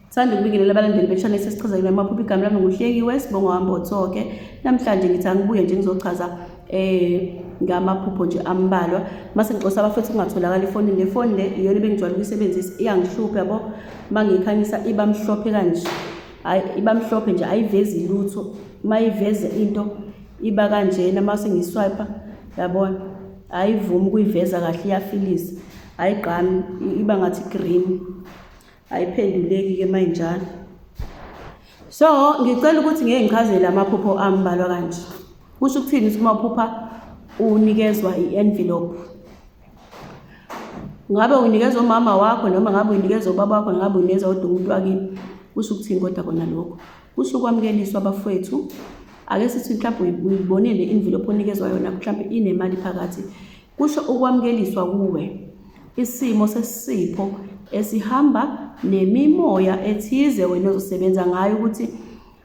Sithanda ukubingelela abalandeli be-channel sesichazela amaphupho. Igama lami nguHlekiwe Sibongo Wambotho-ke. Namhlanje ngithi angibuye nje ngizochaza ngamaphupho nje ambalwa. Mase ngixosa abafethu kungatholakala ifoni le phone le iyona bengijwayele ukuyisebenzisa iyangihlupha yabo. Mangikhanyisa iba mhlophe kanje. Hayi iba mhlophe nje ayivezi lutho. Mayiveze into iba kanjena mase ngiswipe yabona. Ayivumi ukuyiveza kahle iyafilisa. Ayigqami iba ngathi green. Ayiphenduleki ke manje. So ngicela ukuthi ngeke ngichazele amaphupho ambalwa kanje. Kusho ukuthini uma uphupha unikezwa i-envelope? Ngabe unikezwa umama wakho noma ngabe unikezwa ubaba wakho ngabe unikezwa umuntu wakini? Kusho ukuthini kodwa kona lokho? Kusho ukwamukeliswa abafowethu. Ake sithi mhlawumbe uyibonile i-envelope onikezwa yona mhlawumbe inemali phakathi. Kusho ukwamukeliswa kuwe. Isimo sesipho esihamba nemimoya ethize wena ozosebenza ngayo ukuthi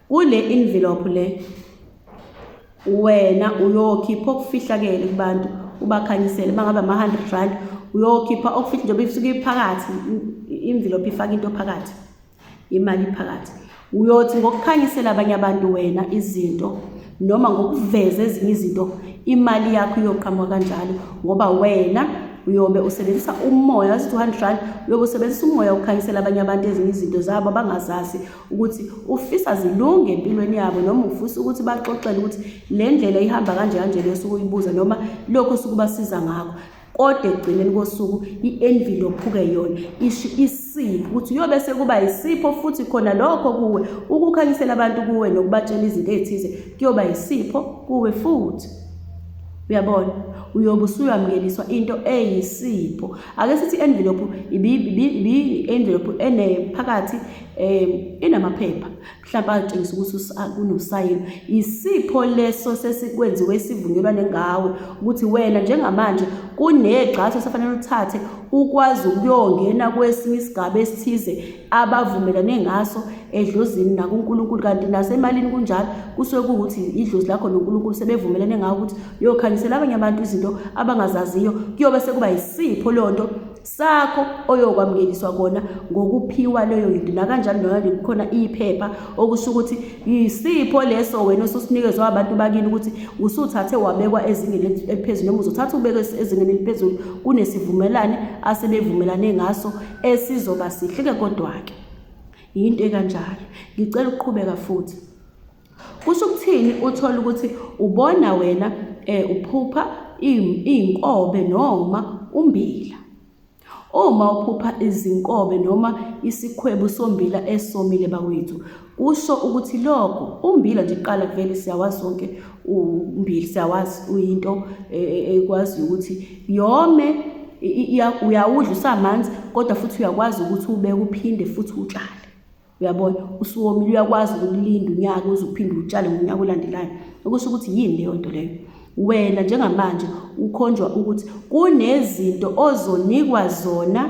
kule envelope le wena uyokhipha okufihlakele kubantu ubakhanyisele mangabe ama-R100 uyokhipha okufihla njengoba isuke iphakathi envelope ifaka into phakathi imali phakathi uyothi ngokukhanyisela abanye abantu wena izinto noma ngokuveza ezinye izinto imali yakho iyoqhamuka kanjalo ngoba wena uyobe usebenzisa umoya asithi R100 uyobe usebenzisa umoya ukukhanyisela abanye abantu ezinye izinto zabo abangazazi ukuthi ufisa zilunge empilweni yabo noma ufisa ukuthi baxoxele ukuthi le ndlela ihamba kanje kanje lesuku uyibuza noma lokho sukubasiza ngakho kodwa egcineni kosuku i-envelope ke yona isipho ukuthi uyobe sekuba isipho futhi khona lokho kuwe ukukhanyisela abantu kuwe nokubatshela izinto ezithize kuyoba isipho kuwe futhi. Uyabona uyobe usuyamukeliswa into eyisipho. Ake sithi envelope ibi envelope enephakathi enamaphepha mhlawumbe atshengisa ukuthi kunosayini isipho leso sesikwenziwe sivunyelwane ngawe ukuthi wena njengamanje kunegxathu osafanele uthathe ukwazi ukuyongena kwesinye isigaba esithize abavumelane ngaso edlozini nakuNkulunkulu kanti nasemalini kunjalo kusuke ukuthi idlozi lakho noNkulunkulu sebevumelane ngawo ukuthi uyokhanyisela abanye abantu izinto abangazaziyo kuyobe sekuba isipho lonto sakho oyokwamukeliswa kona ngokuphiwa leyo yinto na kanjalo noma kukhona iphepha okusho ukuthi isipho leso wena osinikezwe abantu bakini ukuthi usuthathe wabekwa ezingeni eliphezulu noma uzothatha ubeke ezingeni eliphezulu kunesivumelane asebevumelane ngaso esizoba sihle ke kodwa ke into ekanjalo ngicela ukuqhubeka futhi. Kusho ukuthini uthola ukuthi ubona wena uphupha inkobe noma umbila. Uma uphupha izinkobe noma isikhwebu sombila esomile bakwethu kusho ukuthi lokho umbila nje iqala vele siyawazi sonke umbila siyawazi uyinto ekwazi ukuthi yome uyawudla usamanzi kodwa futhi uyakwazi ukuthi ubeke uphinde futhi utshale. Uyabona usuwomile uyakwazi ukulinda unyaka uzophinde utshale ngonyaka olandelayo. Okusho ukuthi yini leyo nto leyo? Wena njengamanje ukhonjwa ukuthi kunezinto ozonikwa zona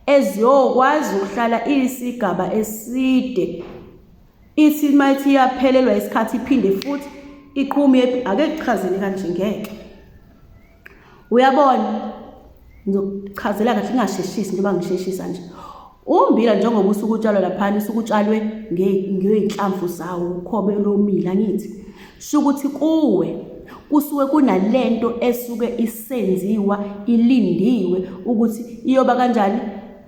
eziyokwazi ukuhlala isigaba eside. Ithi mayithi yaphelelwa isikhathi iphinde futhi iqhume ake kuchazele kanje ngeke. Uyabona ngizokuchazela kahle ngasheshisi njengoba ngisheshisa nje. Umbila njengoba usukutshalwa lapha isukutshalwe ngeinhlamvu zawo ukhobe lomila ngithi sho ukuthi kuwe kusuke kunalento esuke isenziwa ilindiwe ukuthi iyoba kanjani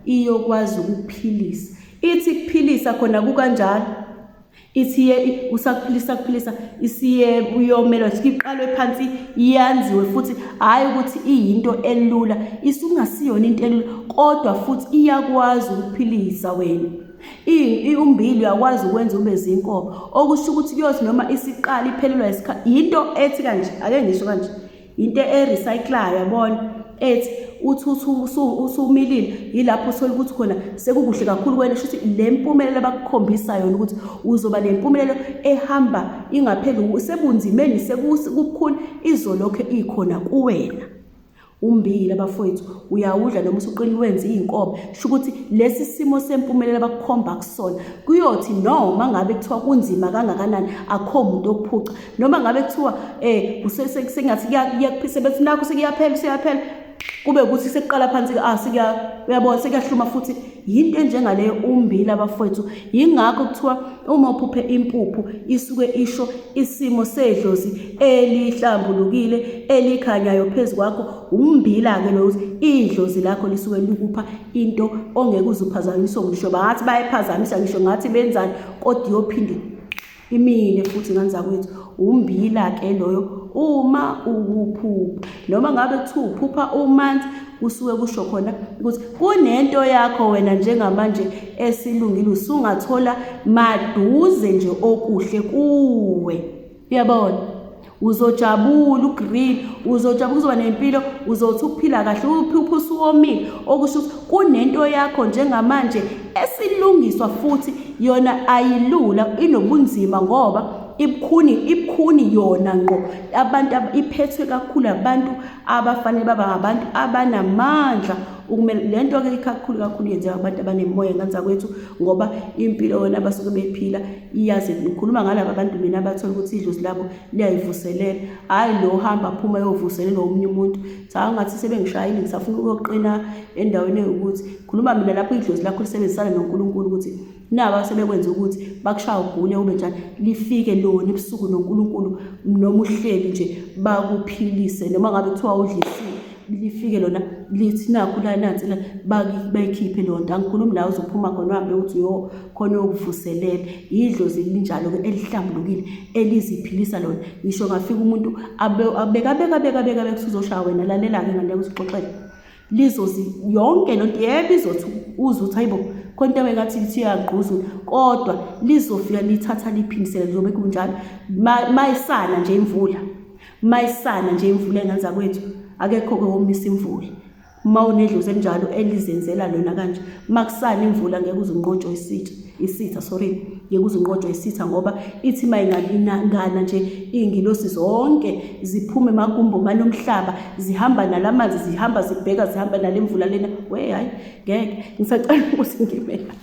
iyokwazi ukuphilisa. Ithi kuphilisa khona kukanjalo ithi usakuphilisa isiye uyomela siqalwe phansi iyanziwe futhi hayi ukuthi iyinto elula isungasiyona into elula kodwa futhi iyakwazi ukuphilisa wena. Umbili uyakwazi ukwenza ube zinkobe okusho ukuthi kuyothi noma isiqala iphelelwa isikhathi into ethi kanje ake ngisho kanje into erecyclayo yabona ethi uthi usumilile yilapho uthola ukuthi khona sekukuhle kakhulu wena shuthi le mpumelelo abakukhombisa yona ukuthi uzoba nempumelelo ehamba ingapheli sebunzimeni sekukukhulu izolokho ikhona kuwena. Umbila abafowethu uyawudla noma usuqini wenza izinkobe sho ukuthi lesi simo sempumelelo abakukhomba kusona kuyothi noma ngabe kuthiwa kunzima kangakanani akho umuntu okuphuca noma ngabe kuthiwa usesengathi kuyakuphisa bethi nakho sekuyaphela kube ukuthi sekuqala phansi uyabona sekuyahluma futhi yinto enjengaleyo umbila bafowethu. Yingakho kuthiwa uma uphuphe impuphu isuke isho isimo sedlozi elihlambulukile elikhanyayo phezu kwakho. Umbila-ke lo idlozi lakho lisuke likupha into ongeke uzuphazanyiswe ngisho bangathi bayaphazamisa ngisho ngathi benzani kodwa iyophinde imile futhi ngani zakwethu. Umbila-ke loyo uma ukuphupha noma ngabe kuthiwa uphupha umanzi kusuke kusho khona ukuthi kunento yakho wena njengamanje esilungile usungathola maduze nje okuhle kuwe. Uyabona, uzojabula ugreen, uzojabula uzoba nempilo, uzothi ukuphila kahle uphupha usuwomile okusho ukuthi kunento yakho njengamanje esilungiswa futhi yona ayilula inobunzima ngoba ibukhuni yona ngqo abantu iphethwe kakhulu abantu abafanele baba ngabantu abanamandla ukumele lento-ke kakhulu yenzeka abantu abanemoya ngani zakwethu ngoba impilo yona abasuke bephila iyazi ngikhuluma ngalabo abantu mina abathola ukuthi idlozi labo liyayivuselela, hhayi lo hamba aphuma yovuselela omunye umuntu. Cha ngathi sebengishayile ngisafuna ukuyoqina endaweni ewukuthi khuluma mina lapho idlozi lakho lisebenzisana noNkulunkulu ukuthi naba sebekwenza ukuthi bakushaya ugule ube njani lifike lona ebusuku noNkulunkulu noma uhleli nje bakuphilise noma ngabe kuthiwa udlisiwe lifike lona lithi nakho la nansi la bayikhiphe lonto. Angikhulumi nawe uzophuma khona uhambe uthi yo khona yokuvuselela. Idlozi linjalo-ke elihlambulukile eliziphilisa lona. Ngisho ngafika umuntu abeka kuthi uzoshaya wena lalela-ke ngale ukuthi uxoxele lizozi yonke lonto yebo izothi uzuthi hayibo khona into engathi lithi yagquzula kodwa lizofika lithatha liphindisele lizobe kunjalo mayisana nje imvula engani zakwethu akekho-ke womisa imvula. Uma unedlozi elinjalo elizenzela lona kanje makusana imvula ngeke uzinqotshwe isitha ngeke uzinqotshwe isitha ngoba ithi mayingalingana nje iy'ngilosi zonke ziphume emagumbo manomhlaba zihamba nalamanzi zihamba zibheka zihamba nale mvula lena hayi ngeke ngisacela ukuthi ngimela.